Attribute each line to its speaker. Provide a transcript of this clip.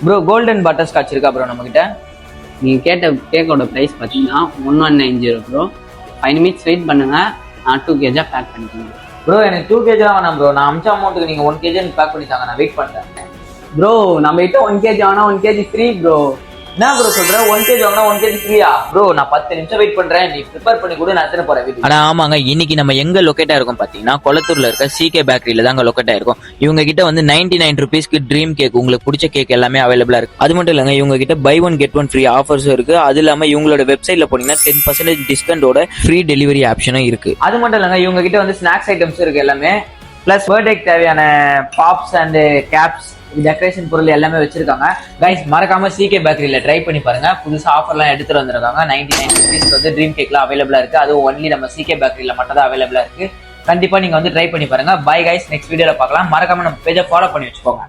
Speaker 1: Bro golden butter Scotch இருக்கா bro நம்ம கிட்ட?
Speaker 2: நீங்கள் கேட்ட கேக்கோட ப்ரைஸ் பார்த்தீங்கன்னா 1190 ப்ரோ. 5 நிமிட்ஸ் வெயிட் பண்ணுங்க, நான் 2 kg பேக் பண்ணிக்கோங்க.
Speaker 1: ப்ரோ எனக்கு 2 kg தான் வேணாம் ப்ரோ. நான் அமிச்ச அமௌண்ட்டுக்கு நீங்கள் 1 kg எனக்கு பேக் பண்ணி தாங்க, நான் வெயிட் பண்ணுறேன்.
Speaker 2: ப்ரோ நம்ம கிட்ட 1 kg ஆனால் 1 kg ஃப்ரீ ப்ரோ.
Speaker 1: என்ன ப்ரோ சொல்ற? 1 kg வாங்கினா 1 kg ஃப்ரீயா? ப்ரோ நான் 10 நிமிஷம் வெயிட் பண்றேன், நீ ப்ரிப்பேர் பண்ணி கூட நான் எடுத்துட்டு போறேன் வீட்டுக்கு.
Speaker 3: ஆனா ஆமாங்க, இன்னைக்கு நம்ம எங்க லொக்கேட் ஆயிருக்கோம் பாத்தீங்கன்னா கொளத்தூர்ல இருக்க சிகே பேக்கரியில தாங்க லொக்கேட் ஆயிருக்கும். இவங்க கிட்ட வந்து 99 ருபீஸ்க்கு ட்ரீம் கேக், உங்களுக்கு பிடிச்ச கேக் எல்லாமே அவைலபிளா இருக்கு. அது மட்டும் இல்லங்க, இவங்க கிட்ட buy one get one free ஆஃபர்ஸும் இருக்கு. அது இல்லாம இவங்களோட வெப்சைட்ல போனீங்கன்னா 10% டிஸ்கவுண்டோட ஃப்ரீ டெலிவரி ஆப்ஷனும் இருக்கு.
Speaker 1: அது மட்டும் இல்லங்க, இவங்க கிட்ட வந்து ஸ்நாக்ஸ் ஐட்டம்ஸ் இருக்கு எல்லாமே, பிளஸ் பர்த்டேக்கு தேவையான பாப்ஸ் அண்ட் கேப்ஸ், டெக்கரேஷன் பொருள் எல்லாமே வச்சிருக்காங்க. கைஸ் மறக்காம சிகே பேக்கரியில ட்ரை பண்ணி பாருங்க. புதுசா ஆஃபர்லாம் எடுத்துட்டு வந்திருக்காங்க. 99 ருபீஸ் வந்து ட்ரீம் கேக்லாம் அவைலபிளா இருக்கு. அதுவும் ஒன்லி நம்ம சிகே பேக்கரியில மட்டும் தான் அவைலபிளா இருக்கு. கண்டிப்பா நீங்க வந்து ட்ரை பண்ணி பாருங்க. பை கைஸ், நெக்ஸ்ட் வீடியோல பார்க்கலாம். மறக்காம நம்ம பேஜை ஃபாலோ பண்ணி வச்சுக்கோங்க.